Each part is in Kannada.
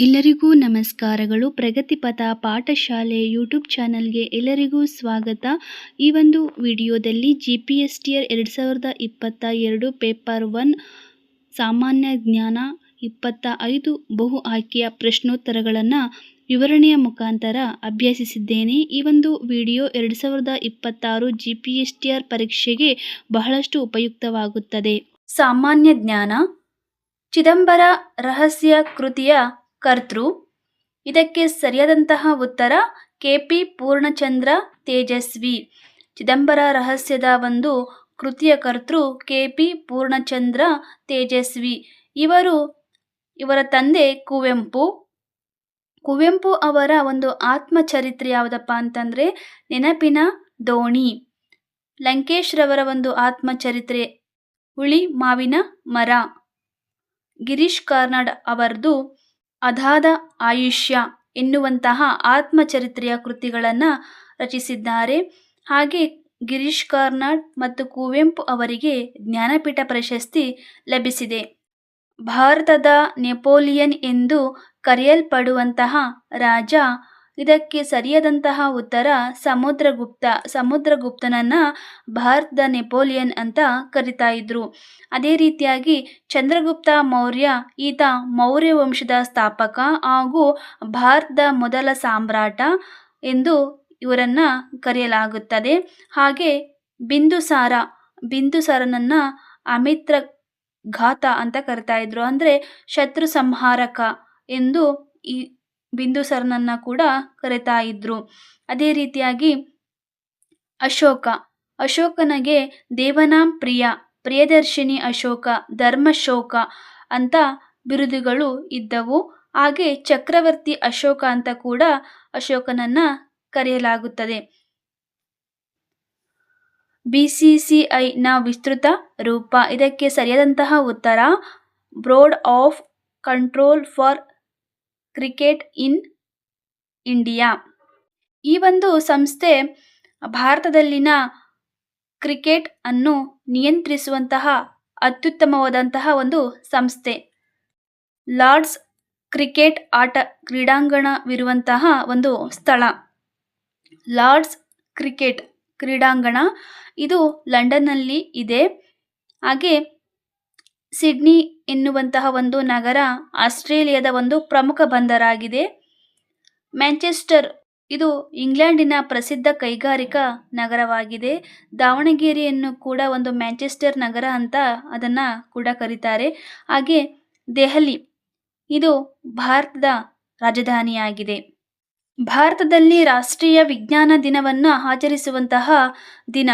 ಎಲ್ಲರಿಗೂ ನಮಸ್ಕಾರಗಳು. ಪ್ರಗತಿಪಥ ಪಾಠಶಾಲೆ ಯೂಟ್ಯೂಬ್ ಚಾನಲ್ಗೆ ಎಲ್ಲರಿಗೂ ಸ್ವಾಗತ. ಈ ಒಂದು ವಿಡಿಯೋದಲ್ಲಿ GPSTR 2022 ಪೇಪರ್ 1 ಸಾಮಾನ್ಯ ಜ್ಞಾನ 25 ಬಹು ಆಯ್ಕೆಯ ಪ್ರಶ್ನೋತ್ತರಗಳನ್ನು ವಿವರಣೆಯ ಮುಖಾಂತರ ಅಭ್ಯಸಿಸಿದ್ದೇನೆ. ಈ ಒಂದು ವಿಡಿಯೋ 2026 GPSTR ಪರೀಕ್ಷೆಗೆ ಬಹಳಷ್ಟು ಉಪಯುಕ್ತವಾಗುತ್ತದೆ. ಸಾಮಾನ್ಯ ಜ್ಞಾನ. ಚಿದಂಬರ ರಹಸ್ಯ ಕೃತಿಯ ಕರ್ತೃ. ಇದಕ್ಕೆ ಸರಿಯಾದಂತಹ ಉತ್ತರ KP ಪೂರ್ಣಚಂದ್ರ ತೇಜಸ್ವಿ. ಚಿದಂಬರ ರಹಸ್ಯದ ಒಂದು ಕೃತಿಯ ಕರ್ತೃ KP ಪೂರ್ಣಚಂದ್ರ ತೇಜಸ್ವಿ. ಇವರ ತಂದೆ ಕುವೆಂಪು. ಕುವೆಂಪು ಅವರ ಒಂದು ಆತ್ಮಚರಿತ್ರೆ ಯಾವುದಪ್ಪ ಅಂತಂದರೆ ನೆನಪಿನ ದೋಣಿ. ಲಂಕೇಶ್ ರವರ ಒಂದು ಆತ್ಮಚರಿತ್ರೆ ಹುಳಿ ಮಾವಿನ ಮರ. ಗಿರೀಶ್ ಕಾರ್ನಾಡ್ ಅವರದು ಅದಾದ ಆಯುಷ್ಯ ಎನ್ನುವಂತಹ ಆತ್ಮಚರಿತ್ರೆಯ ಕೃತಿಗಳನ್ನು ರಚಿಸಿದ್ದಾರೆ. ಹಾಗೆ ಗಿರೀಶ್ ಕಾರ್ನಾಡ್ ಮತ್ತು ಕುವೆಂಪು ಅವರಿಗೆ ಜ್ಞಾನಪೀಠ ಪ್ರಶಸ್ತಿ ಲಭಿಸಿದೆ. ಭಾರತದ ನೆಪೋಲಿಯನ್ ಎಂದು ಕರೆಯಲ್ಪಡುವಂತಹ ರಾಜ. ಇದಕ್ಕೆ ಸರಿಯಾದಂತಹ ಉತ್ತರ ಸಮುದ್ರಗುಪ್ತ. ಸಮುದ್ರಗುಪ್ತನನ್ನು ಭಾರತದ ನೆಪೋಲಿಯನ್ ಅಂತ ಕರಿತಾ ಇದ್ರು. ಅದೇ ರೀತಿಯಾಗಿ ಚಂದ್ರಗುಪ್ತ ಮೌರ್ಯ, ಈತ ಮೌರ್ಯ ವಂಶದ ಸ್ಥಾಪಕ ಹಾಗೂ ಭಾರತದ ಮೊದಲ ಸಾಮ್ರಾಟ ಎಂದು ಇವರನ್ನು ಕರೆಯಲಾಗುತ್ತದೆ. ಹಾಗೆ ಬಿಂದುಸಾರನನ್ನು ಅಮಿತ್ರಘಾತ ಅಂತ ಕರಿತಾ ಇದ್ರು, ಅಂದರೆ ಶತ್ರು ಸಂಹಾರಕ ಎಂದು ಈ ಬಿಂದುಸಾರನನ್ನು ಕೂಡ ಕರಿತಾ ಇದ್ರು. ಅದೇ ರೀತಿಯಾಗಿ ಅಶೋಕನಿಗೆ ದೇವನಾಂ ಪ್ರಿಯದರ್ಶಿನಿ ಅಶೋಕ, ಧರ್ಮಶೋಕ ಅಂತ ಬಿರುದುಗಳು ಇದ್ದವು. ಹಾಗೆ ಚಕ್ರವರ್ತಿ ಅಶೋಕ ಅಂತ ಕೂಡ ಅಶೋಕನನ್ನು ಕರೆಯಲಾಗುತ್ತದೆ. BCCIನ ವಿಸ್ತೃತ ರೂಪ. ಇದಕ್ಕೆ ಸರಿಯಾದಂತಹ ಉತ್ತರ board of control for cricket in India. ಈ ಒಂದು ಸಂಸ್ಥೆ ಭಾರತದಲ್ಲಿನ ಕ್ರಿಕೆಟ್ ಅನ್ನು ನಿಯಂತ್ರಿಸುವಂತಹ ಅತ್ಯುತ್ತಮವಾದಂತಹ ಒಂದು ಸಂಸ್ಥೆ. ಲಾರ್ಡ್ಸ್ ಕ್ರಿಕೆಟ್ ಕ್ರೀಡಾಂಗಣವಿರುವಂತಹ ಒಂದು ಸ್ಥಳ. ಲಾರ್ಡ್ಸ್ ಕ್ರಿಕೆಟ್ ಕ್ರೀಡಾಂಗಣ ಇದು ಲಂಡನ್ನಲ್ಲಿ ಇದೆ. ಹಾಗೆ ಸಿಡ್ನಿ ಎನ್ನುವಂತಹ ಒಂದು ನಗರ ಆಸ್ಟ್ರೇಲಿಯಾದ ಒಂದು ಪ್ರಮುಖ ಬಂದರಾಗಿದೆ. ಮ್ಯಾಂಚೆಸ್ಟರ್ ಇದು ಇಂಗ್ಲೆಂಡಿನ ಪ್ರಸಿದ್ಧ ಕೈಗಾರಿಕಾ ನಗರವಾಗಿದೆ. ದಾವಣಗೆರೆಯನ್ನು ಕೂಡ ಒಂದು ಮ್ಯಾಂಚೆಸ್ಟರ್ ನಗರ ಅಂತ ಅದನ್ನು ಕೂಡ ಕರೀತಾರೆ. ಹಾಗೆ ದೆಹಲಿ ಇದು ಭಾರತದ ರಾಜಧಾನಿಯಾಗಿದೆ. ಭಾರತದಲ್ಲಿ ರಾಷ್ಟ್ರೀಯ ವಿಜ್ಞಾನ ದಿನವನ್ನು ಆಚರಿಸುವಂತಹ ದಿನ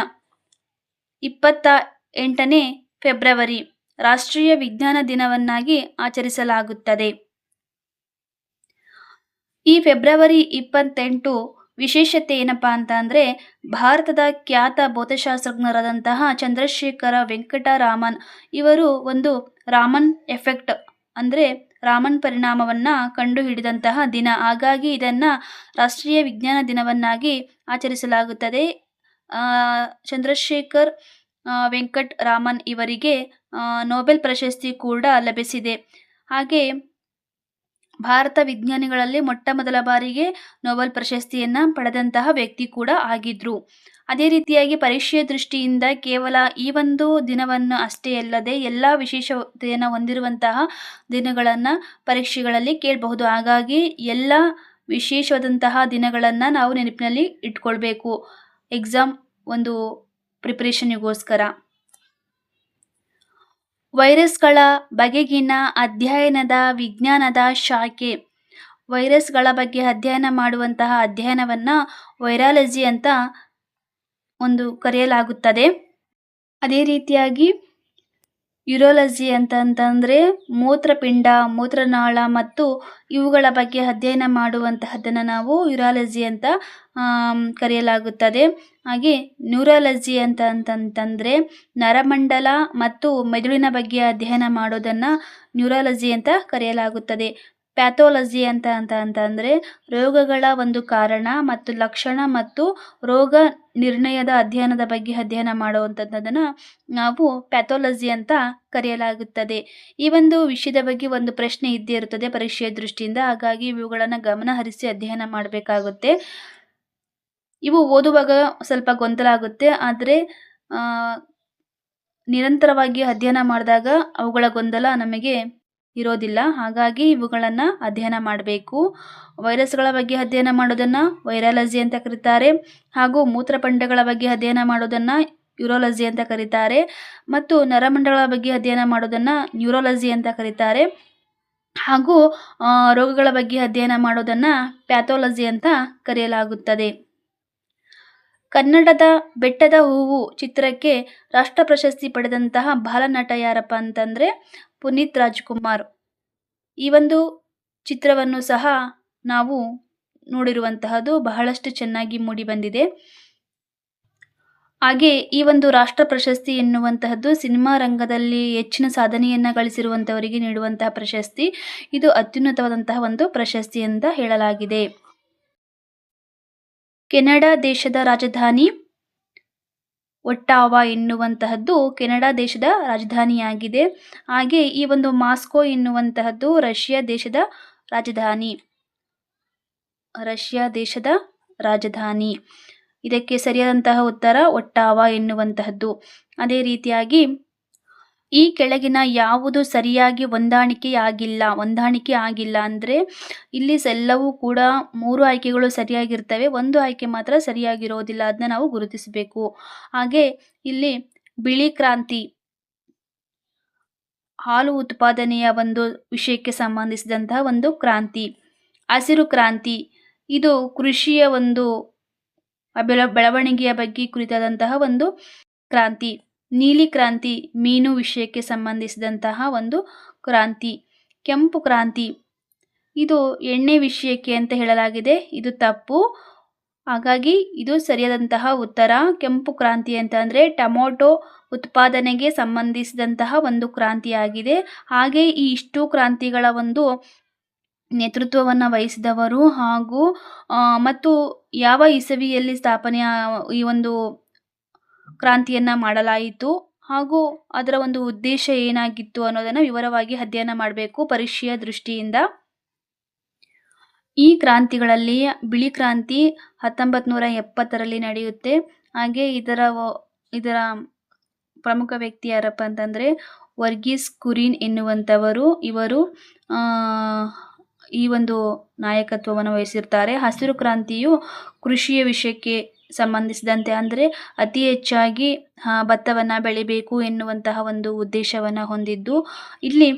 28ನೇ ಫೆಬ್ರವರಿ ರಾಷ್ಟ್ರೀಯ ವಿಜ್ಞಾನ ದಿನವನ್ನಾಗಿ ಆಚರಿಸಲಾಗುತ್ತದೆ. ಈ ಫೆಬ್ರವರಿ 28 ವಿಶೇಷತೆ ಏನಪ್ಪಾ ಅಂತ ಅಂದರೆ ಭಾರತದ ಖ್ಯಾತ ಭೌತಶಾಸ್ತ್ರಜ್ಞರಾದಂತಹ ಚಂದ್ರಶೇಖರ ವೆಂಕಟ ರಾಮನ್ ಇವರು ಒಂದು ರಾಮನ್ ಎಫೆಕ್ಟ್ ಅಂದರೆ ರಾಮನ್ ಪರಿಣಾಮವನ್ನು ಕಂಡುಹಿಡಿದಂತಹ ದಿನ. ಹಾಗಾಗಿ ಇದನ್ನು ರಾಷ್ಟ್ರೀಯ ವಿಜ್ಞಾನ ದಿನವನ್ನಾಗಿ ಆಚರಿಸಲಾಗುತ್ತದೆ. ಚಂದ್ರಶೇಖರ್ ವೆಂಕಟ್ ರಾಮನ್ ಇವರಿಗೆ ನೊಬೆಲ್ ಪ್ರಶಸ್ತಿ ಕೂಡ ಲಭಿಸಿದೆ. ಹಾಗೆ ಭಾರತ ವಿಜ್ಞಾನಿಗಳಲ್ಲಿ ಮೊಟ್ಟ ಮೊದಲ ಬಾರಿಗೆ ನೊಬೆಲ್ ಪ್ರಶಸ್ತಿಯನ್ನು ಪಡೆದಂತಹ ವ್ಯಕ್ತಿ ಕೂಡ ಆಗಿದ್ರು. ಅದೇ ರೀತಿಯಾಗಿ ಪರೀಕ್ಷೆಯ ದೃಷ್ಟಿಯಿಂದ ಕೇವಲ ಈ ಒಂದು ದಿನವನ್ನು ಅಷ್ಟೇ ಅಲ್ಲದೆ ಎಲ್ಲ ವಿಶೇಷತೆಯನ್ನು ಹೊಂದಿರುವಂತಹ ದಿನಗಳನ್ನು ಪರೀಕ್ಷೆಗಳಲ್ಲಿ ಕೇಳಬಹುದು. ಹಾಗಾಗಿ ಎಲ್ಲ ವಿಶೇಷವಾದಂತಹ ದಿನಗಳನ್ನು ನಾವು ನೆನಪಿನಲ್ಲಿ ಇಟ್ಕೊಳ್ಬೇಕು ಎಕ್ಸಾಮ್ ಒಂದು ಪ್ರಿಪರೇಷನ್ಗೋಸ್ಕರ. ವೈರಸ್ಗಳ ಬಗೆಗಿನ ಅಧ್ಯಯನದ ವಿಜ್ಞಾನದ ಶಾಖೆ. ವೈರಸ್ಗಳ ಬಗ್ಗೆ ಅಧ್ಯಯನ ಮಾಡುವಂತಹ ಅಧ್ಯಯನವನ್ನು ವೈರಾಲಜಿ ಅಂತ ಒಂದು ಕರೆಯಲಾಗುತ್ತದೆ. ಅದೇ ರೀತಿಯಾಗಿ ಯೂರಾಲಜಿ ಅಂತಂದರೆ ಮೂತ್ರಪಿಂಡ, ಮೂತ್ರನಾಳ ಮತ್ತು ಇವುಗಳ ಬಗ್ಗೆ ಅಧ್ಯಯನ ಮಾಡುವಂತಹದ್ದನ್ನು ನಾವು ಯೂರಾಲಜಿ ಅಂತ ಕರೆಯಲಾಗುತ್ತದೆ. ಹಾಗೆ ನ್ಯೂರಾಲಜಿ ಅಂತಂದರೆ ನರಮಂಡಲ ಮತ್ತು ಮೆದುಳಿನ ಬಗ್ಗೆ ಅಧ್ಯಯನ ಮಾಡೋದನ್ನು ನ್ಯೂರಾಲಜಿ ಅಂತ ಕರೆಯಲಾಗುತ್ತದೆ. ಪ್ಯಾಥೋಲಜಿ ಅಂತಂದರೆ ರೋಗಗಳ ಒಂದು ಕಾರಣ ಮತ್ತು ಲಕ್ಷಣ ಮತ್ತು ರೋಗ ನಿರ್ಣಯದ ಅಧ್ಯಯನದ ಬಗ್ಗೆ ಅಧ್ಯಯನ ಮಾಡುವಂಥದ್ದನ್ನು ನಾವು ಪ್ಯಾಥೋಲಜಿ ಅಂತ ಕರೆಯಲಾಗುತ್ತದೆ. ಈ ಒಂದು ವಿಷಯದ ಬಗ್ಗೆ ಒಂದು ಪ್ರಶ್ನೆ ಇದ್ದೇ ಇರುತ್ತದೆ ಪರೀಕ್ಷೆಯ ದೃಷ್ಟಿಯಿಂದ. ಹಾಗಾಗಿ ಇವುಗಳನ್ನು ಗಮನ ಹರಿಸಿ ಅಧ್ಯಯನ ಮಾಡಬೇಕಾಗುತ್ತೆ. ಇವು ಓದುವಾಗ ಸ್ವಲ್ಪ ಗೊಂದಲ ಆಗುತ್ತೆ, ಆದರೆ ನಿರಂತರವಾಗಿ ಅಧ್ಯಯನ ಮಾಡಿದಾಗ ಅವುಗಳ ಗೊಂದಲ ನಮಗೆ ಇರೋದಿಲ್ಲ. ಹಾಗಾಗಿ ಇವುಗಳನ್ನು ಅಧ್ಯಯನ ಮಾಡಬೇಕು. ವೈರಸ್ಗಳ ಬಗ್ಗೆ ಅಧ್ಯಯನ ಮಾಡೋದನ್ನು ವೈರಾಲಜಿ ಅಂತ ಕರೀತಾರೆ, ಹಾಗೂ ಮೂತ್ರಪಿಂಡಗಳ ಬಗ್ಗೆ ಅಧ್ಯಯನ ಮಾಡೋದನ್ನು ಯೂರಾಲಜಿ ಅಂತ ಕರೀತಾರೆ, ಮತ್ತು ನರಮಂಡಲಗಳ ಬಗ್ಗೆ ಅಧ್ಯಯನ ಮಾಡೋದನ್ನು ನ್ಯೂರಾಲಜಿ ಅಂತ ಕರೀತಾರೆ, ಹಾಗೂ ರೋಗಗಳ ಬಗ್ಗೆ ಅಧ್ಯಯನ ಮಾಡೋದನ್ನು ಪ್ಯಾಥೋಲಜಿ ಅಂತ ಕರೆಯಲಾಗುತ್ತದೆ. ಕನ್ನಡದ ಬೆಟ್ಟದ ಹೂವು ಚಿತ್ರಕ್ಕೆ ರಾಷ್ಟ್ರ ಪ್ರಶಸ್ತಿ ಪಡೆದಂತಹ ಬಾಲನಟ ಯಾರಪ್ಪ ಅಂತಂದರೆ ಪುನೀತ್ ರಾಜ್ಕುಮಾರ್. ಈ ಒಂದು ಚಿತ್ರವನ್ನು ಸಹ ನಾವು ನೋಡಿರುವಂತಹದ್ದು, ಬಹಳಷ್ಟು ಚೆನ್ನಾಗಿ ಮೂಡಿ ಬಂದಿದೆ. ಹಾಗೆ ಈ ಒಂದು ರಾಷ್ಟ್ರ ಪ್ರಶಸ್ತಿ ಎನ್ನುವಂತಹದ್ದು ಸಿನಿಮಾ ರಂಗದಲ್ಲಿ ಹೆಚ್ಚಿನ ಸಾಧನೆಯನ್ನು ಗಳಿಸಿರುವಂಥವರಿಗೆ ನೀಡುವಂತಹ ಪ್ರಶಸ್ತಿ. ಇದು ಅತ್ಯುನ್ನತವಾದಂತಹ ಒಂದು ಪ್ರಶಸ್ತಿ ಅಂತ ಹೇಳಲಾಗಿದೆ. ಕೆನಡಾ ದೇಶದ ರಾಜಧಾನಿ ಒಟ್ಟಾವಾ ಎನ್ನುವಂತಹದ್ದು ಕೆನಡಾ ದೇಶದ ರಾಜಧಾನಿಯಾಗಿದೆ. ಹಾಗೆ ಈ ಒಂದು ಮಾಸ್ಕೋ ಎನ್ನುವಂತಹದ್ದು ರಷ್ಯಾ ದೇಶದ ರಾಜಧಾನಿ. ಇದಕ್ಕೆ ಸರಿಯಾದಂತಹ ಉತ್ತರ ಒಟ್ಟಾವಾ ಎನ್ನುವಂತಹದ್ದು. ಅದೇ ರೀತಿಯಾಗಿ ಈ ಕೆಳಗಿನ ಯಾವುದು ಸರಿಯಾಗಿ ಹೊಂದಾಣಿಕೆ ಆಗಿಲ್ಲ ಅಂದರೆ ಇಲ್ಲಿ ಎಲ್ಲವೂ ಕೂಡ 3 ಆಯ್ಕೆಗಳು ಸರಿಯಾಗಿರ್ತವೆ, ಒಂದು ಆಯ್ಕೆ ಮಾತ್ರ ಸರಿಯಾಗಿರೋದಿಲ್ಲ. ಅದನ್ನ ನಾವು ಗುರುತಿಸಬೇಕು. ಹಾಗೆ ಇಲ್ಲಿ ಬಿಳಿ ಕ್ರಾಂತಿ ಹಾಲು ಉತ್ಪಾದನೆಯ ಒಂದು ವಿಷಯಕ್ಕೆ ಸಂಬಂಧಿಸಿದಂತಹ ಒಂದು ಕ್ರಾಂತಿ. ಹಸಿರು ಕ್ರಾಂತಿ ಇದು ಕೃಷಿಯ ಒಂದು ಬೆಳವಣಿಗೆಯ ಬಗ್ಗೆ ಕುರಿತಾದಂತಹ ಒಂದು ಕ್ರಾಂತಿ. ನೀಲಿ ಕ್ರಾಂತಿ ಮೀನು ವಿಷಯಕ್ಕೆ ಸಂಬಂಧಿಸಿದಂತಹ ಒಂದು ಕ್ರಾಂತಿ. ಕೆಂಪು ಕ್ರಾಂತಿ ಇದು ಎಣ್ಣೆ ವಿಷಯಕ್ಕೆ ಅಂತ ಹೇಳಲಾಗಿದೆ, ಇದು ತಪ್ಪು. ಹಾಗಾಗಿ ಇದು ಸರಿಯಾದಂತಹ ಉತ್ತರ. ಕೆಂಪು ಕ್ರಾಂತಿ ಅಂತ ಅಂದರೆ ಟೊಮೊಟೊ ಉತ್ಪಾದನೆಗೆ ಸಂಬಂಧಿಸಿದಂತಹ ಒಂದು ಕ್ರಾಂತಿಯಾಗಿದೆ. ಹಾಗೆ ಈ ಇಷ್ಟು ಕ್ರಾಂತಿಗಳ ಒಂದು ನೇತೃತ್ವವನ್ನು ವಹಿಸಿದವರು ಹಾಗೂ ಮತ್ತು ಯಾವ ಇಸವಿಯಲ್ಲಿ ಸ್ಥಾಪನೆಯ ಈ ಒಂದು ಕ್ರಾಂತಿಯನ್ನು ಮಾಡಲಾಯಿತು ಹಾಗೂ ಅದರ ಒಂದು ಉದ್ದೇಶ ಏನಾಗಿತ್ತು ಅನ್ನೋದನ್ನು ವಿವರವಾಗಿ ಅಧ್ಯಯನ ಮಾಡಬೇಕು ಪರೀಕ್ಷೆಯ ದೃಷ್ಟಿಯಿಂದ. ಈ ಕ್ರಾಂತಿಗಳಲ್ಲಿ ಬಿಳಿ ಕ್ರಾಂತಿ 1970ರಲ್ಲಿ ನಡೆಯುತ್ತೆ. ಹಾಗೆ ಇದರ ಪ್ರಮುಖ ವ್ಯಕ್ತಿ ಯಾರಪ್ಪ ಅಂತಂದರೆ ವರ್ಗೀಸ್ ಕುರಿನ್ ಎನ್ನುವಂಥವರು. ಇವರು ಈ ಒಂದು ನಾಯಕತ್ವವನ್ನು ವಹಿಸಿರ್ತಾರೆ. ಹಸಿರು ಕ್ರಾಂತಿಯು ಕೃಷಿಯ ವಿಷಯಕ್ಕೆ ಸಂಬಂಧಿಸಿದಂತೆ, ಅಂದರೆ ಅತಿ ಹೆಚ್ಚಾಗಿ ಭತ್ತವನ್ನು ಬೆಳಿಬೇಕು ಎನ್ನುವಂತಹ ಒಂದು ಉದ್ದೇಶವನ್ನು ಹೊಂದಿದ್ದು. ಇಲ್ಲಿ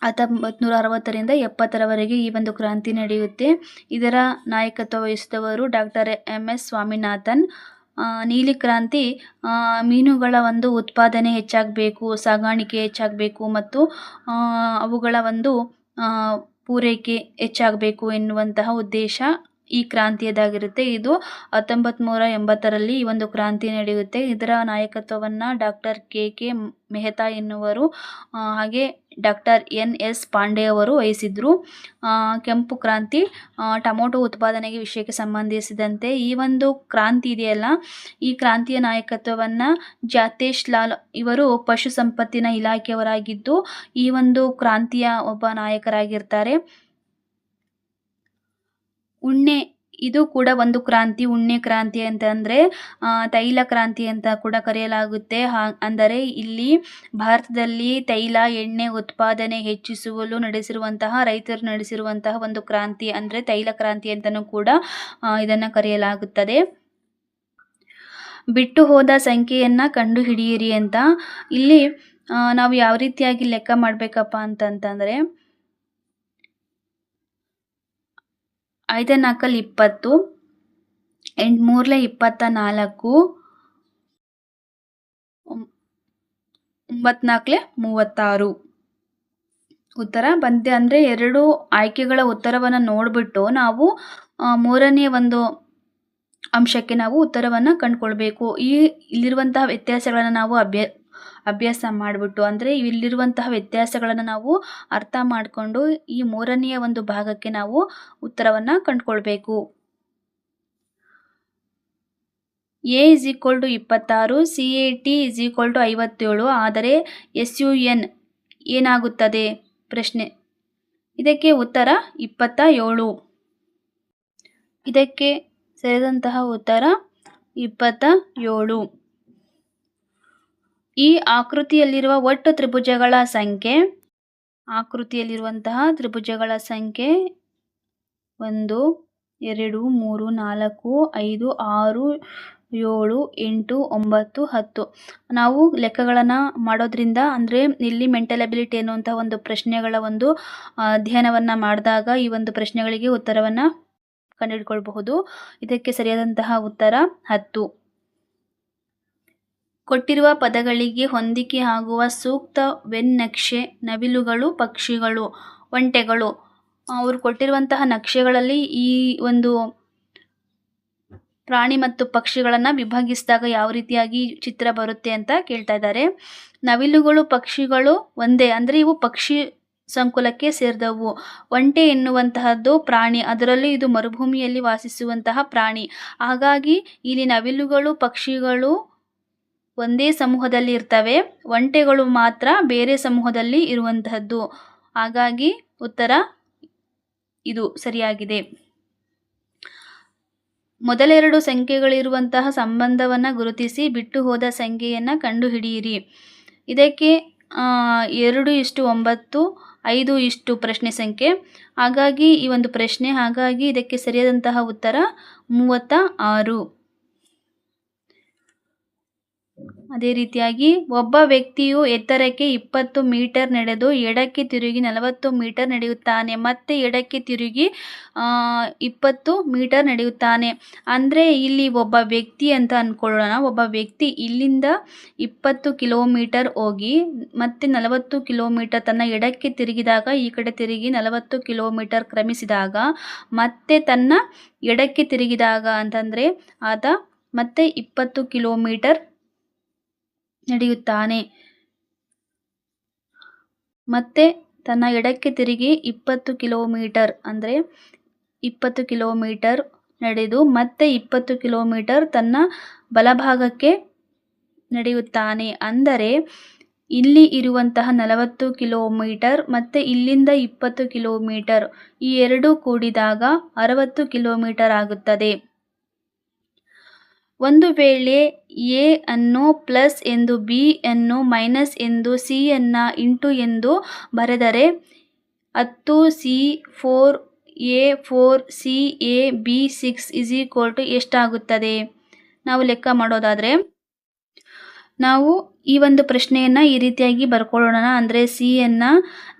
1960ರಿಂದ 70ರವರೆಗೆ ಈ ಒಂದು ಕ್ರಾಂತಿ ನಡೆಯುತ್ತೆ. ಇದರ ನಾಯಕತ್ವ ವಹಿಸಿದವರು ಡಾಕ್ಟರ್ MS ಸ್ವಾಮಿನಾಥನ್. ನೀಲಿ ಕ್ರಾಂತಿ ಮೀನುಗಳ ಒಂದು ಉತ್ಪಾದನೆ ಹೆಚ್ಚಾಗಬೇಕು, ಸಾಗಾಣಿಕೆ ಹೆಚ್ಚಾಗಬೇಕು ಮತ್ತು ಅವುಗಳ ಒಂದು ಪೂರೈಕೆ ಹೆಚ್ಚಾಗಬೇಕು ಎನ್ನುವಂತಹ ಉದ್ದೇಶ ಈ ಕ್ರಾಂತಿಯದಾಗಿರುತ್ತೆ. ಇದು 1980ರಲ್ಲಿ ಈ ಒಂದು ಕ್ರಾಂತಿ ನಡೆಯುತ್ತೆ. ಇದರ ನಾಯಕತ್ವವನ್ನು ಡಾಕ್ಟರ್ KK ಮೆಹ್ತಾ ಎನ್ನುವರು ಹಾಗೆ ಡಾಕ್ಟರ್ NS ಪಾಂಡೆ ಅವರು ವಹಿಸಿದ್ರು. ಕೆಂಪು ಕ್ರಾಂತಿ ಟೊಮೊಟೊ ಉತ್ಪಾದನೆಗೆ ವಿಷಯಕ್ಕೆ ಸಂಬಂಧಿಸಿದಂತೆ ಈ ಒಂದು ಕ್ರಾಂತಿ ಇದೆಯಲ್ಲ, ಈ ಕ್ರಾಂತಿಯ ನಾಯಕತ್ವವನ್ನು ಜಾತೇಶ್ ಲಾಲ್ ಇವರು ಪಶು ಸಂಪತ್ತಿನ ಇಲಾಖೆಯವರಾಗಿದ್ದು ಈ ಒಂದು ಕ್ರಾಂತಿಯ ಒಬ್ಬ ನಾಯಕರಾಗಿರ್ತಾರೆ. ಉಣ್ಣೆ ಇದು ಕೂಡ ಒಂದು ಕ್ರಾಂತಿ. ಉಣ್ಣೆ ಕ್ರಾಂತಿ ಅಂತಂದರೆ ತೈಲ ಕ್ರಾಂತಿ ಅಂತ ಕೂಡ ಕರೆಯಲಾಗುತ್ತೆ. ಅಂದರೆ ಇಲ್ಲಿ ಭಾರತದಲ್ಲಿ ತೈಲ ಎಣ್ಣೆ ಉತ್ಪಾದನೆ ಹೆಚ್ಚಿಸಲು ರೈತರು ನಡೆಸಿರುವಂತಹ ಒಂದು ಕ್ರಾಂತಿ, ಅಂದರೆ ತೈಲ ಕ್ರಾಂತಿ ಅಂತಲೂ ಕೂಡ ಇದನ್ನು ಕರೆಯಲಾಗುತ್ತದೆ. ಬಿಟ್ಟು ಹೋದ ಸಂಖ್ಯೆಯನ್ನು ಕಂಡುಹಿಡಿಯಿರಿ ಅಂತ. ಇಲ್ಲಿ ನಾವು ಯಾವ ರೀತಿಯಾಗಿ ಲೆಕ್ಕ ಮಾಡಬೇಕಪ್ಪ ಅಂತಂತಂದರೆ 5 4 20, 8 3 24, 9 4 36 ಉತ್ತರ ಬಂದಿದೆ. ಅಂದರೆ 2 ಆಯ್ಕೆಗಳ ಉತ್ತರವನ್ನು ನೋಡಿಬಿಟ್ಟು ನಾವು ಮೂರನೇ ಒಂದು ಅಂಶಕ್ಕೆ ನಾವು ಉತ್ತರವನ್ನು ಕಂಡುಕೊಳ್ಬೇಕು. ಇಲ್ಲಿರುವಂತಹ ವ್ಯತ್ಯಾಸಗಳನ್ನು ನಾವು ಅಭ್ಯಾಸ ಮಾಡಿಬಿಟ್ಟು ಅಂದರೆ ಇಲ್ಲಿರುವಂತಹ ವ್ಯತ್ಯಾಸಗಳನ್ನು ನಾವು ಅರ್ಥ ಮಾಡಿಕೊಂಡು ಈ ಮೂರನೆಯ ಒಂದು ಭಾಗಕ್ಕೆ ನಾವು ಉತ್ತರವನ್ನು ಕಂಡುಕೊಳ್ಬೇಕು. A is equal to 26, CAT is equal to 57, ಆದರೆ SUN ಏನಾಗುತ್ತದೆ ಪ್ರಶ್ನೆ. ಇದಕ್ಕೆ ಉತ್ತರ 27. ಇದಕ್ಕೆ ಸರಿಯಾದಂತಹ ಉತ್ತರ 27. ಈ ಆಕೃತಿಯಲ್ಲಿರುವ ಒಟ್ಟು ತ್ರಿಭುಜಗಳ ಸಂಖ್ಯೆ 1 2 3 4 5 6 7 8 9 10. ನಾವು ಲೆಕ್ಕಗಳನ್ನು ಮಾಡೋದ್ರಿಂದ ಅಂದರೆ ಇಲ್ಲಿ ಮೆಂಟಲ್ ಅಬಿಲಿಟಿ ಅನ್ನುವಂಥ ಒಂದು ಪ್ರಶ್ನೆಗಳ ಒಂದು ಅಧ್ಯಯನವನ್ನು ಮಾಡಿದಾಗ ಈ ಒಂದು ಪ್ರಶ್ನೆಗಳಿಗೆ ಉತ್ತರವನ್ನು ಕಂಡುಹಿಡ್ಕೊಳ್ಬಹುದು. ಇದಕ್ಕೆ ಸರಿಯಾದಂತಹ ಉತ್ತರ 10. ಕೊಟ್ಟಿರುವ ಪದಗಳಿಗೆ ಹೊಂದಿಕೆ ಆಗುವ ಸೂಕ್ತ ವೆನ್ನಕ್ಷೆ ನವಿಲುಗಳು, ಪಕ್ಷಿಗಳು, ಒಂಟೆಗಳು. ಅವರು ಕೊಟ್ಟಿರುವಂತಹ ನಕ್ಷೆಗಳಲ್ಲಿ ಈ ಒಂದು ಪ್ರಾಣಿ ಮತ್ತು ಪಕ್ಷಿಗಳನ್ನು ವಿಭಾಗಿಸಿದಾಗ ಯಾವ ರೀತಿಯಾಗಿ ಚಿತ್ರ ಬರುತ್ತೆ ಅಂತ ಕೇಳ್ತಾ ಇದ್ದಾರೆ. ನವಿಲುಗಳು, ಪಕ್ಷಿಗಳು ಒಂದೇ, ಅಂದರೆ ಇವು ಪಕ್ಷಿ ಸಂಕುಲಕ್ಕೆ ಸೇರಿದವು. ಒಂಟೆ ಎನ್ನುವಂತಹದ್ದು ಪ್ರಾಣಿ, ಅದರಲ್ಲಿ ಇದು ಮರುಭೂಮಿಯಲ್ಲಿ ವಾಸಿಸುವಂತಹ ಪ್ರಾಣಿ. ಹಾಗಾಗಿ ಇಲ್ಲಿ ನವಿಲುಗಳು, ಪಕ್ಷಿಗಳು ಒಂದೇ ಸಮೂಹದಲ್ಲಿ ಇರ್ತವೆ, ಒಂಟೆಗಳು ಮಾತ್ರ ಬೇರೆ ಸಮೂಹದಲ್ಲಿ ಇರುವಂತಹದ್ದು. ಹಾಗಾಗಿ ಉತ್ತರ ಇದು ಸರಿಯಾಗಿದೆ. ಮೊದಲೆರಡು ಸಂಖ್ಯೆಗಳಿರುವಂತಹ ಸಂಬಂಧವನ್ನು ಗುರುತಿಸಿ ಬಿಟ್ಟು ಹೋದ ಸಂಖ್ಯೆಯನ್ನು ಕಂಡುಹಿಡಿಯಿರಿ. ಇದಕ್ಕೆ 2:9, 5 ಪ್ರಶ್ನೆ ಸಂಖ್ಯೆ. ಹಾಗಾಗಿ ಈ ಒಂದು ಪ್ರಶ್ನೆ, ಹಾಗಾಗಿ ಇದಕ್ಕೆ ಸರಿಯಾದಂತಹ ಉತ್ತರ 36. ಅದೇ ರೀತಿಯಾಗಿ ಒಬ್ಬ ವ್ಯಕ್ತಿಯು ಎತ್ತರಕ್ಕೆ 20 ಮೀಟರ್ ನಡೆದು ಎಡಕ್ಕೆ ತಿರುಗಿ 40 ಮೀಟರ್ ನಡೆಯುತ್ತಾನೆ, ಮತ್ತೆ ಎಡಕ್ಕೆ ತಿರುಗಿ 20 ಮೀಟರ್ ನಡೆಯುತ್ತಾನೆ. ಅಂದರೆ ಇಲ್ಲಿ ಒಬ್ಬ ವ್ಯಕ್ತಿ ಅಂತ ಅಂದ್ಕೊಳ್ಳೋಣ. ಒಬ್ಬ ವ್ಯಕ್ತಿ ಇಲ್ಲಿಂದ 20 ಕಿಲೋಮೀಟರ್ ಹೋಗಿ ಮತ್ತೆ 40 ಕಿಲೋಮೀಟರ್ ತನ್ನ ಎಡಕ್ಕೆ ತಿರುಗಿದಾಗ ಈ ಕಡೆ ತಿರುಗಿ 40 ಕಿಲೋಮೀಟರ್ ಕ್ರಮಿಸಿದಾಗ ಮತ್ತೆ ತನ್ನ ಎಡಕ್ಕೆ ತಿರುಗಿದಾಗ ಅಂತಂದರೆ ಆತ ಮತ್ತೆ 20 ಕಿಲೋಮೀಟರ್ ನಡೆಯುತ್ತಾನೆ. ಮತ್ತೆ ತನ್ನ ಎಡಕ್ಕೆ ತಿರುಗಿ 20 ಕಿಲೋಮೀಟರ್ ಅಂದರೆ 20 ಕಿಲೋಮೀಟರ್ ನಡೆದು ಮತ್ತೆ 20 ಕಿಲೋಮೀಟರ್ ತನ್ನ ಬಲಭಾಗಕ್ಕೆ ನಡೆಯುತ್ತಾನೆ. ಅಂದರೆ ಇಲ್ಲಿ ಇರುವಂತಹ 40 ಕಿಲೋಮೀಟರ್ ಮತ್ತು ಇಲ್ಲಿಂದ 20 ಕಿಲೋಮೀಟರ್ ಈ ಎರಡೂ ಕೂಡಿದಾಗ 60 ಕಿಲೋಮೀಟರ್ ಆಗುತ್ತದೆ. ಒಂದು ವೇಳೆ ಎ ಅನ್ನು ಪ್ಲಸ್ ಎಂದು, ಬಿ ಅನ್ನು ಮೈನಸ್ ಎಂದು, ಸಿ ಅನ್ನು ಇಂಟು ಎಂದು ಬರೆದರೆ 10C4 A4 C A B 6 ಎಷ್ಟಾಗುತ್ತದೆ? ನಾವು ಲೆಕ್ಕ ಮಾಡೋದಾದರೆ ನಾವು ಈ ಒಂದು ಪ್ರಶ್ನೆಯನ್ನು ಈ ರೀತಿಯಾಗಿ ಬರ್ಕೊಳ್ಳೋಣ. ಅಂದರೆ ಸಿ ಅನ್ನು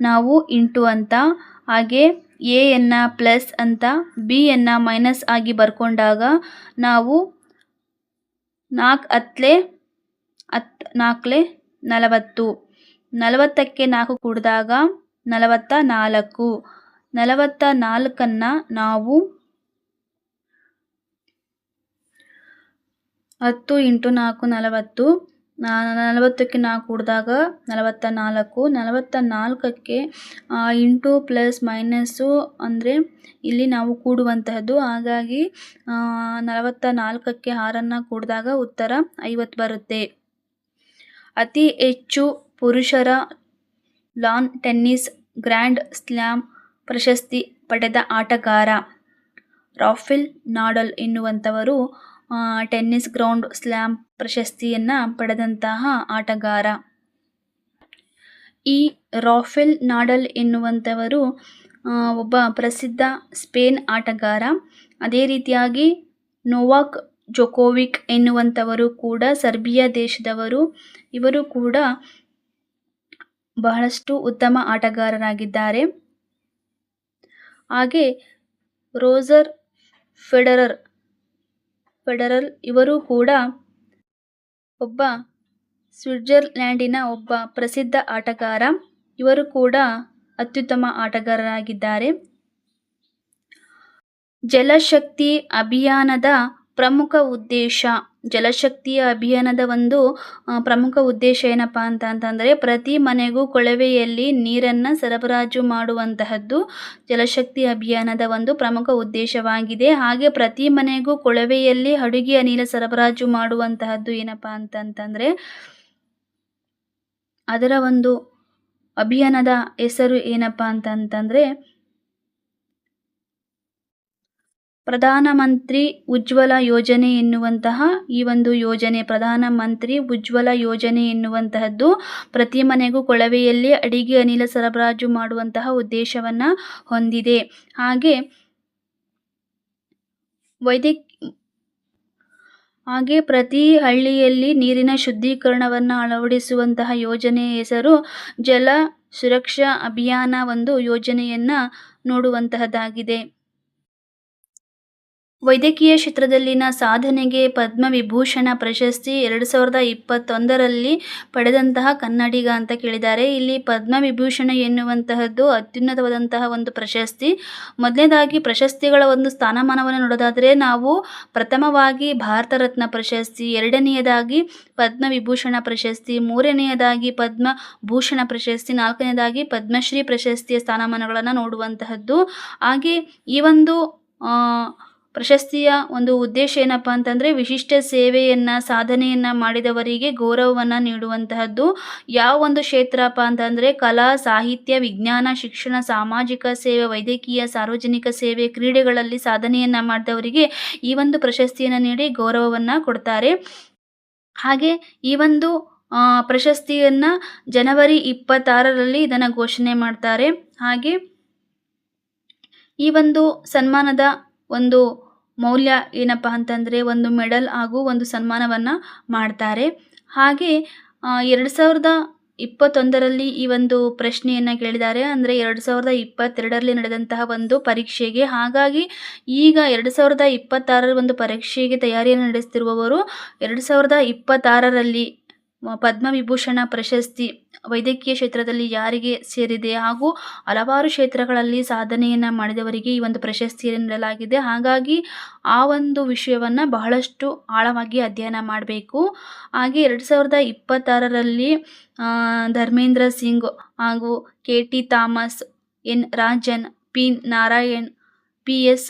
ನಾವು ಇಂಟು ಅಂತ, ಹಾಗೆ ಎ ಅನ್ನು ಪ್ಲಸ್ ಅಂತ, ಬಿ ಅನ್ನು ಮೈನಸ್ ಆಗಿ ಬರ್ಕೊಂಡಾಗ ನಾವು 4 × 40, 40ಕ್ಕೆ 4 ಕೂಡಿದಾಗ 44, 44ನ್ನು ನಾವು 10 × 4 40, 40ಕ್ಕೆ 4 ಕೂಡಿದಾಗ 44, 44ಕ್ಕೆ ಇಂಟು ಪ್ಲಸ್ ಮೈನಸ್ಸು ಅಂದರೆ ಇಲ್ಲಿ ನಾವು ಕೂಡುವಂತಹದ್ದು. ಹಾಗಾಗಿ 44ಕ್ಕೆ 6 ಕೂಡಿದಾಗ ಉತ್ತರ 50 ಬರುತ್ತೆ. ಅತಿ ಹೆಚ್ಚು ಪುರುಷರ ಲಾನ್ ಟೆನ್ನಿಸ್ ಗ್ರ್ಯಾಂಡ್ ಸ್ಲಾಮ್ ಪ್ರಶಸ್ತಿ ಪಡೆದ ಆಟಗಾರ ರಾಫೆಲ್ ನಾಡಲ್ ಎನ್ನುವಂಥವರು ಟೆನ್ನಿಸ್ ಗ್ರ್ಯಾಂಡ್ ಸ್ಲಾಮ್ ಪ್ರಶಸ್ತಿಯನ್ನು ಪಡೆದಂತಹ ಆಟಗಾರ. ಈ ರಾಫೆಲ್ ನಾಡಲ್ ಎನ್ನುವಂಥವರು ಒಬ್ಬ ಪ್ರಸಿದ್ಧ ಸ್ಪೇನ್ ಆಟಗಾರ. ಅದೇ ರೀತಿಯಾಗಿ ನೊವಾಕ್ ಜೊಕೋವಿಕ್ ಎನ್ನುವಂಥವರು ಕೂಡ ಸರ್ಬಿಯಾ ದೇಶದವರು. ಇವರು ಕೂಡ ಬಹಳಷ್ಟು ಉತ್ತಮ ಆಟಗಾರರಾಗಿದ್ದಾರೆ. ಹಾಗೆ ರೋಜರ್ ಫೆಡರರ್ ಇವರು ಕೂಡ ಒಬ್ಬ ಸ್ವಿಟ್ಜರ್ಲ್ಯಾಂಡಿನ ಒಬ್ಬ ಪ್ರಸಿದ್ಧ ಆಟಗಾರ. ಇವರು ಕೂಡ ಅತ್ಯುತ್ತಮ ಆಟಗಾರರಾಗಿದ್ದಾರೆ. ಜಲಶಕ್ತಿ ಅಭಿಯಾನದ ಪ್ರಮುಖ ಉದ್ದೇಶ ಜಲಶಕ್ತಿಯ ಅಭಿಯಾನದ ಒಂದು ಪ್ರಮುಖ ಉದ್ದೇಶ ಏನಪ್ಪ ಅಂತಂದರೆ ಪ್ರತಿ ಮನೆಗೂ ಕೊಳವೆಯಲ್ಲಿ ನೀರನ್ನು ಸರಬರಾಜು ಮಾಡುವಂತಹದ್ದು ಜಲಶಕ್ತಿ ಅಭಿಯಾನದ ಒಂದು ಪ್ರಮುಖ ಉದ್ದೇಶವಾಗಿದೆ. ಹಾಗೆ ಪ್ರತಿ ಮನೆಗೂ ಕೊಳವೆಯಲ್ಲಿ ಅಡುಗೆಯ ನೀರು ಸರಬರಾಜು ಮಾಡುವಂತಹದ್ದು ಏನಪ್ಪ ಅಂತಂತಂದರೆ ಅದರ ಒಂದು ಅಭಿಯಾನದ ಹೆಸರು ಏನಪ್ಪ ಅಂತಂತಂದರೆ ಪ್ರಧಾನಮಂತ್ರಿ ಉಜ್ವಲ ಯೋಜನೆ ಎನ್ನುವಂತಹ ಈ ಒಂದು ಯೋಜನೆ ಪ್ರಧಾನಮಂತ್ರಿ ಉಜ್ವಲ ಯೋಜನೆ ಎನ್ನುವಂತಹದ್ದು ಪ್ರತಿ ಮನೆಗೂ ಕೊಳವೆಯಲ್ಲಿ ಅಡಿಗೆ ಅನಿಲ ಸರಬರಾಜು ಮಾಡುವಂತಹ ಉದ್ದೇಶವನ್ನು ಹೊಂದಿದೆ. ಹಾಗೆ ಪ್ರತಿ ಹಳ್ಳಿಯಲ್ಲಿ ನೀರಿನ ಶುದ್ಧೀಕರಣವನ್ನು ಅಳವಡಿಸುವಂತಹ ಯೋಜನೆಯ ಹೆಸರು ಜಲ ಸುರಕ್ಷಾ ಅಭಿಯಾನ ಒಂದು ಯೋಜನೆಯನ್ನು ನೋಡುವಂತಹದ್ದಾಗಿದೆ. ವೈದ್ಯಕೀಯ ಕ್ಷೇತ್ರದಲ್ಲಿನ ಸಾಧನೆಗೆ ಪದ್ಮವಿಭೂಷಣ ಪ್ರಶಸ್ತಿ 2021ರಲ್ಲಿ ಪಡೆದಂತಹ ಕನ್ನಡಿಗ ಅಂತ ಕೇಳಿದ್ದಾರೆ. ಇಲ್ಲಿ ಪದ್ಮವಿಭೂಷಣ ಎನ್ನುವಂತಹದ್ದು ಅತ್ಯುನ್ನತವಾದಂತಹ ಒಂದು ಪ್ರಶಸ್ತಿ. ಮೊದಲನೇದಾಗಿ ಪ್ರಶಸ್ತಿಗಳ ಒಂದು ಸ್ಥಾನಮಾನವನ್ನು ನೋಡೋದಾದರೆ ನಾವು ಪ್ರಥಮವಾಗಿ ಭಾರತ ರತ್ನ ಪ್ರಶಸ್ತಿ, ಎರಡನೆಯದಾಗಿ ಪದ್ಮವಿಭೂಷಣ ಪ್ರಶಸ್ತಿ, ಮೂರನೆಯದಾಗಿ ಪದ್ಮಭೂಷಣ ಪ್ರಶಸ್ತಿ, ನಾಲ್ಕನೆಯದಾಗಿ ಪದ್ಮಶ್ರೀ ಪ್ರಶಸ್ತಿಯ ಸ್ಥಾನಮಾನಗಳನ್ನು ನೋಡುವಂತಹದ್ದು. ಹಾಗೆ ಈ ಒಂದು ಪ್ರಶಸ್ತಿಯ ಒಂದು ಉದ್ದೇಶ ಏನಪ್ಪ ಅಂತಂದರೆ ವಿಶಿಷ್ಟ ಸೇವೆಯನ್ನು ಸಾಧನೆಯನ್ನು ಮಾಡಿದವರಿಗೆ ಗೌರವವನ್ನು ನೀಡುವಂತಹದ್ದು. ಯಾವ ಒಂದು ಕ್ಷೇತ್ರಪ್ಪ ಅಂತಂದರೆ ಕಲಾ, ಸಾಹಿತ್ಯ, ವಿಜ್ಞಾನ, ಶಿಕ್ಷಣ, ಸಾಮಾಜಿಕ ಸೇವೆ, ವೈದ್ಯಕೀಯ, ಸಾರ್ವಜನಿಕ ಸೇವೆ, ಕ್ರೀಡೆಗಳಲ್ಲಿ ಸಾಧನೆಯನ್ನು ಮಾಡಿದವರಿಗೆ ಈ ಒಂದು ಪ್ರಶಸ್ತಿಯನ್ನು ನೀಡಿ ಗೌರವವನ್ನು ಕೊಡ್ತಾರೆ. ಹಾಗೆ ಈ ಒಂದು ಪ್ರಶಸ್ತಿಯನ್ನು ಜನವರಿ 26ರಲ್ಲಿ ಇದನ್ನು ಘೋಷಣೆ ಮಾಡ್ತಾರೆ. ಹಾಗೆ ಈ ಒಂದು ಸನ್ಮಾನದ ಒಂದು ಮೌಲ್ಯ ಏನಪ್ಪ ಅಂತಂದರೆ ಒಂದು ಮೆಡಲ್ ಹಾಗೂ ಒಂದು ಸನ್ಮಾನವನ್ನು ಮಾಡ್ತಾರೆ. ಹಾಗೆ 2021ರಲ್ಲಿ ಈ ಒಂದು ಪ್ರಶ್ನೆಯನ್ನು ಕೇಳಿದ್ದಾರೆ. ಅಂದರೆ 2022ರಲ್ಲಿ ನಡೆದಂತಹ ಒಂದು ಪರೀಕ್ಷೆಗೆ. ಹಾಗಾಗಿ ಈಗ 2026ರ ಒಂದು ಪರೀಕ್ಷೆಗೆ ತಯಾರಿಯನ್ನು ನಡೆಸ್ತಿರುವವರು 2026ರಲ್ಲಿ ಪದ್ಮವಿಭೂಷಣ ಪ್ರಶಸ್ತಿ ವೈದ್ಯಕೀಯ ಕ್ಷೇತ್ರದಲ್ಲಿ ಯಾರಿಗೆ ಸೇರಿದೆ ಹಾಗೂ ಹಲವಾರು ಕ್ಷೇತ್ರಗಳಲ್ಲಿ ಸಾಧನೆಯನ್ನು ಮಾಡಿದವರಿಗೆ ಈ ಒಂದು ಪ್ರಶಸ್ತಿಯನ್ನು ನೀಡಲಾಗಿದೆ. ಹಾಗಾಗಿ ಆ ಒಂದು ವಿಷಯವನ್ನು ಬಹಳಷ್ಟು ಆಳವಾಗಿ ಅಧ್ಯಯನ ಮಾಡಬೇಕು. ಹಾಗೆ 2026ರಲ್ಲಿ ಧರ್ಮೇಂದ್ರ ಸಿಂಗ್ ಹಾಗೂ KT Thomas, N Rajan, P Narayan, PS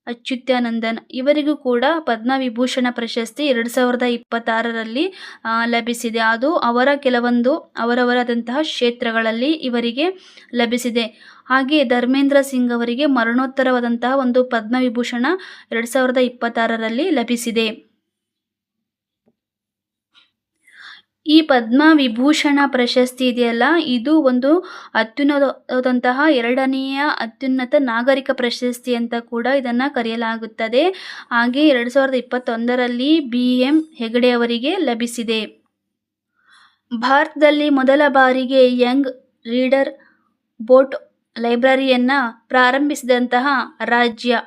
ಅಚ್ಯುತಾನಂದನ್ ಇವರಿಗೂ ಕೂಡ ಪದ್ಮವಿಭೂಷಣ ಪ್ರಶಸ್ತಿ 2026ರಲ್ಲಿ ಲಭಿಸಿದೆ. ಅದು ಅವರ ಕೆಲವೊಂದು ಅವರವರಾದಂತಹ ಕ್ಷೇತ್ರಗಳಲ್ಲಿ ಇವರಿಗೆ ಲಭಿಸಿದೆ. ಹಾಗೆ ಧರ್ಮೇಂದ್ರ ಸಿಂಗ್ ಅವರಿಗೆ ಮರಣೋತ್ತರವಾದಂತಹ ಒಂದು ಪದ್ಮವಿಭೂಷಣ 2026ರಲ್ಲಿ ಲಭಿಸಿದೆ. ಈ ಪದ್ಮವಿಭೂಷಣ ಪ್ರಶಸ್ತಿ ಇದೆಯಲ್ಲ, ಇದು ಒಂದು ಅತ್ಯುನ್ನತವಾದಂತಹ ಎರಡನೆಯ ಅತ್ಯುನ್ನತ ನಾಗರಿಕ ಪ್ರಶಸ್ತಿ ಅಂತ ಕೂಡ ಇದನ್ನು ಕರೆಯಲಾಗುತ್ತದೆ. ಹಾಗೆ 2021ರಲ್ಲಿ BM ಹೆಗಡೆ ಅವರಿಗೆ ಲಭಿಸಿದೆ. ಭಾರತದಲ್ಲಿ ಮೊದಲ ಬಾರಿಗೆ ಯಂಗ್ ರೀಡರ್ ಬೋಟ್ ಲೈಬ್ರರಿಯನ್ನು ಪ್ರಾರಂಭಿಸಿದಂತಹ ರಾಜ್ಯ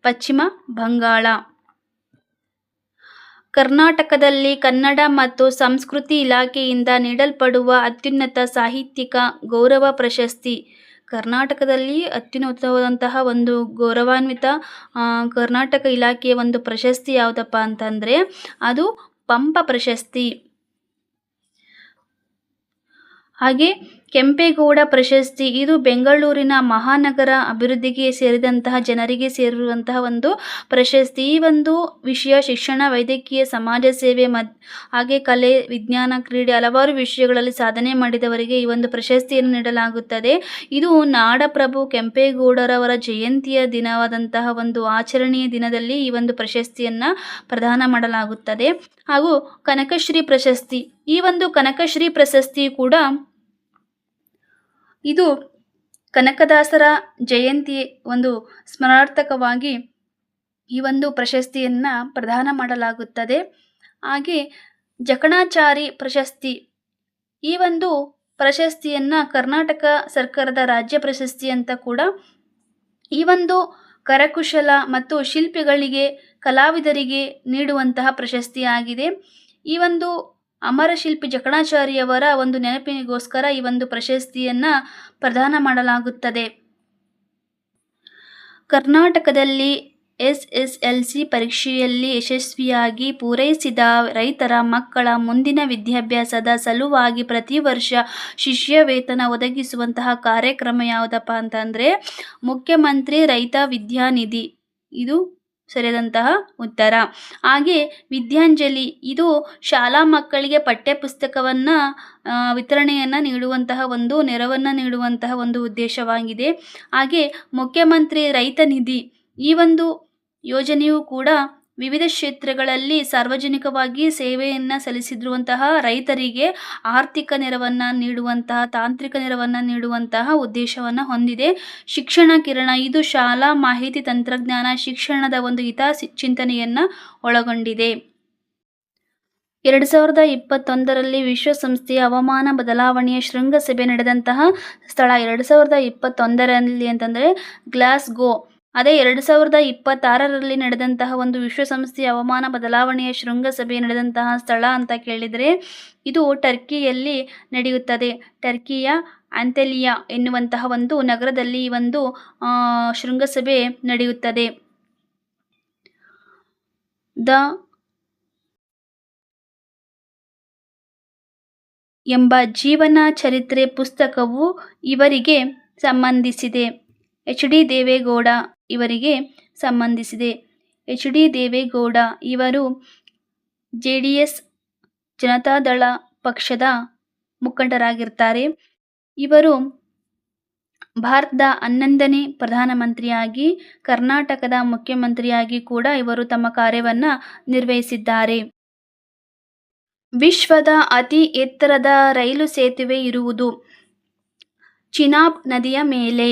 ಪಶ್ಚಿಮ ಬಂಗಾಳ. ಕರ್ನಾಟಕದಲ್ಲಿ ಕನ್ನಡ ಮತ್ತು ಸಂಸ್ಕೃತಿ ಇಲಾಖೆಯಿಂದ ನೀಡಲ್ಪಡುವ ಅತ್ಯುನ್ನತ ಸಾಹಿತ್ಯಿಕ ಗೌರವ ಪ್ರಶಸ್ತಿ. ಕರ್ನಾಟಕದಲ್ಲಿ ಅತ್ಯುನ್ನತವಾದಂತಹ ಒಂದು ಗೌರವಾನ್ವಿತ ಕರ್ನಾಟಕ ಇಲಾಖೆಯ ಒಂದು ಪ್ರಶಸ್ತಿ ಯಾವುದಪ್ಪ ಅಂತಂದರೆ ಅದು ಪಂಪ ಪ್ರಶಸ್ತಿ. ಹಾಗೆ ಕೆಂಪೇಗೌಡ ಪ್ರಶಸ್ತಿ, ಇದು ಬೆಂಗಳೂರಿನ ಮಹಾನಗರ ಅಭಿವೃದ್ಧಿಗೆ ಸೇರಿದಂತಹ ಜನರಿಗೆ ಸೇರಿರುವಂತಹ ಒಂದು ಪ್ರಶಸ್ತಿ. ಈ ಒಂದು ವಿಷಯ ಶಿಕ್ಷಣ, ವೈದ್ಯಕೀಯ, ಸಮಾಜ ಸೇವೆ ಹಾಗೆ ಕಲೆ, ವಿಜ್ಞಾನ, ಕ್ರೀಡೆ ಹಲವಾರು ವಿಷಯಗಳಲ್ಲಿ ಸಾಧನೆ ಮಾಡಿದವರಿಗೆ ಈ ಒಂದು ಪ್ರಶಸ್ತಿಯನ್ನು ನೀಡಲಾಗುತ್ತದೆ. ಇದು ನಾಡಪ್ರಭು ಕೆಂಪೇಗೌಡರವರ ಜಯಂತಿಯ ದಿನವಾದಂತಹ ಒಂದು ಆಚರಣೆಯ ದಿನದಲ್ಲಿ ಈ ಒಂದು ಪ್ರಶಸ್ತಿಯನ್ನು ಪ್ರದಾನ ಮಾಡಲಾಗುತ್ತದೆ. ಹಾಗೂ ಕನಕಶ್ರೀ ಪ್ರಶಸ್ತಿ, ಈ ಒಂದು ಕನಕಶ್ರೀ ಪ್ರಶಸ್ತಿ ಕೂಡ ಇದು ಕನಕದಾಸರ ಜಯಂತಿ ಒಂದು ಸ್ಮರಣಾರ್ಥಕವಾಗಿ ಈ ಒಂದು ಪ್ರಶಸ್ತಿಯನ್ನು ಪ್ರದಾನ ಮಾಡಲಾಗುತ್ತದೆ. ಹಾಗೆ ಜಕಣಾಚಾರಿ ಪ್ರಶಸ್ತಿ, ಈ ಒಂದು ಪ್ರಶಸ್ತಿಯನ್ನು ಕರ್ನಾಟಕ ಸರ್ಕಾರದ ರಾಜ್ಯ ಪ್ರಶಸ್ತಿ ಅಂತ ಕೂಡ ಈ ಒಂದು ಕರಕುಶಲ ಮತ್ತು ಶಿಲ್ಪಿಗಳಿಗೆ, ಕಲಾವಿದರಿಗೆ ನೀಡುವಂತಹ ಪ್ರಶಸ್ತಿಯಾಗಿದೆ. ಈ ಒಂದು ಅಮರ ಶಿಲ್ಪಿ ಜಕಣಾಚಾರಿಯವರ ಒಂದು ನೆನಪಿಗೋಸ್ಕರ ಈ ಒಂದು ಪ್ರಶಸ್ತಿಯನ್ನು ಪ್ರದಾನ ಮಾಡಲಾಗುತ್ತದೆ. ಕರ್ನಾಟಕದಲ್ಲಿ SSLC ಪರೀಕ್ಷೆಯಲ್ಲಿ ಯಶಸ್ವಿಯಾಗಿ ಪೂರೈಸಿದ ರೈತರ ಮಕ್ಕಳ ಮುಂದಿನ ವಿದ್ಯಾಭ್ಯಾಸದ ಸಲುವಾಗಿ ಪ್ರತಿ ವರ್ಷ ಶಿಷ್ಯ ವೇತನ ಒದಗಿಸುವಂತಹ ಕಾರ್ಯಕ್ರಮ ಯಾವುದಪ್ಪ ಅಂತಂದರೆ ಮುಖ್ಯಮಂತ್ರಿ ರೈತ ವಿದ್ಯಾನಿಧಿ. ಇದು ಸರಿಯಾದಂತಹ ಉತ್ತರ. ಹಾಗೆ ವಿದ್ಯಾಂಜಲಿ ಇದು ಶಾಲಾ ಮಕ್ಕಳಿಗೆ ಪಠ್ಯಪುಸ್ತಕವನ್ನು ವಿತರಣೆಯನ್ನು ನೀಡುವಂತಹ ಒಂದು ನೆರವನ್ನು ನೀಡುವಂತಹ ಒಂದು ಉದ್ದೇಶವಾಗಿದೆ. ಹಾಗೆ ಮುಖ್ಯಮಂತ್ರಿ ರೈತ ನಿಧಿ ಈ ಒಂದು ಯೋಜನೆಯು ಕೂಡ ವಿವಿಧ ಕ್ಷೇತ್ರಗಳಲ್ಲಿ ಸಾರ್ವಜನಿಕವಾಗಿ ಸೇವೆಯನ್ನು ಸಲ್ಲಿಸಿರುವಂತಹ ರೈತರಿಗೆ ಆರ್ಥಿಕ ನೆರವನ್ನು ನೀಡುವಂತಹ, ತಾಂತ್ರಿಕ ನೆರವನ್ನು ನೀಡುವಂತಹ ಉದ್ದೇಶವನ್ನು ಹೊಂದಿದೆ. ಶಿಕ್ಷಣ ಕಿರಣ ಇದು ಶಾಲಾ ಮಾಹಿತಿ ತಂತ್ರಜ್ಞಾನ ಶಿಕ್ಷಣದ ಒಂದು ಚಿಂತನೆಯನ್ನು ಒಳಗೊಂಡಿದೆ. 2021ರಲ್ಲಿ ವಿಶ್ವಸಂಸ್ಥೆಯ ಹವಾಮಾನ ಬದಲಾವಣೆಯ ಶೃಂಗಸಭೆ ನಡೆದಂತಹ ಸ್ಥಳ 2021ರಲ್ಲಿ ಅಂತಂದರೆ ಗ್ಲಾಸ್ಗೋ. ಅದೇ 2026ರಲ್ಲಿ ನಡೆದಂತಹ ಒಂದು ವಿಶ್ವಸಂಸ್ಥೆಯ ಹವಾಮಾನ ಬದಲಾವಣೆಯ ಶೃಂಗಸಭೆ ನಡೆದಂತಹ ಸ್ಥಳ ಅಂತ ಕೇಳಿದರೆ ಇದು ಟರ್ಕಿಯಲ್ಲಿ ನಡೆಯುತ್ತದೆ. ಟರ್ಕಿಯ ಆಂಟಲಿಯಾ ಎನ್ನುವಂತಹ ಒಂದು ನಗರದಲ್ಲಿ ಈ ಒಂದು ಶೃಂಗಸಭೆ ನಡೆಯುತ್ತದೆ. ದ ಎಂಬ ಜೀವನ ಚರಿತ್ರೆ ಪುಸ್ತಕವು ಇವರಿಗೆ ಸಂಬಂಧಿಸಿದೆ. ಎಚ್ ಡಿ ದೇವೇಗೌಡ ಇವರಿಗೆ ಸಂಬಂಧಿಸಿದೆ. ಎಚ್ ಡಿ ದೇವೇಗೌಡ ಇವರು JDS ಜನತಾದಳ ಪಕ್ಷದ ಮುಖಂಡರಾಗಿರ್ತಾರೆ. ಇವರು ಭಾರತದ 11ನೇ ಪ್ರಧಾನಮಂತ್ರಿಯಾಗಿ ಕರ್ನಾಟಕದ ಮುಖ್ಯಮಂತ್ರಿಯಾಗಿ ಕೂಡ ಇವರು ತಮ್ಮ ಕಾರ್ಯವನ್ನು ನಿರ್ವಹಿಸಿದ್ದಾರೆ. ವಿಶ್ವದ ಅತಿ ಎತ್ತರದ ರೈಲು ಸೇತುವೆ ಇರುವುದು ಚಿನಾಬ್ ನದಿಯ ಮೇಲೆ.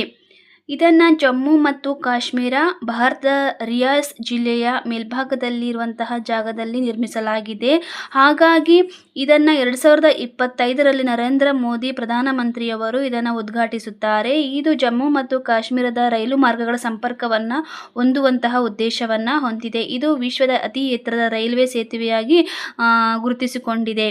ಇದನ್ನು ಜಮ್ಮು ಮತ್ತು ಕಾಶ್ಮೀರ ಭಾರತದ ರಿಯಾಸ್ ಜಿಲ್ಲೆಯ ಮೇಲ್ಭಾಗದಲ್ಲಿರುವಂತಹ ಜಾಗದಲ್ಲಿ ನಿರ್ಮಿಸಲಾಗಿದೆ. ಹಾಗಾಗಿ ಇದನ್ನು 2025ರಲ್ಲಿ ನರೇಂದ್ರ ಮೋದಿ ಪ್ರಧಾನಮಂತ್ರಿಯವರು ಇದನ್ನು ಉದ್ಘಾಟಿಸುತ್ತಾರೆ. ಇದು ಜಮ್ಮು ಮತ್ತು ಕಾಶ್ಮೀರದ ರೈಲು ಮಾರ್ಗಗಳ ಸಂಪರ್ಕವನ್ನು ಹೊಂದುವಂತಹ ಉದ್ದೇಶವನ್ನು ಹೊಂದಿದೆ. ಇದು ವಿಶ್ವದ ಅತಿ ಎತ್ತರದ ರೈಲ್ವೆ ಸೇತುವೆಯಾಗಿ ಗುರುತಿಸಿಕೊಂಡಿದೆ.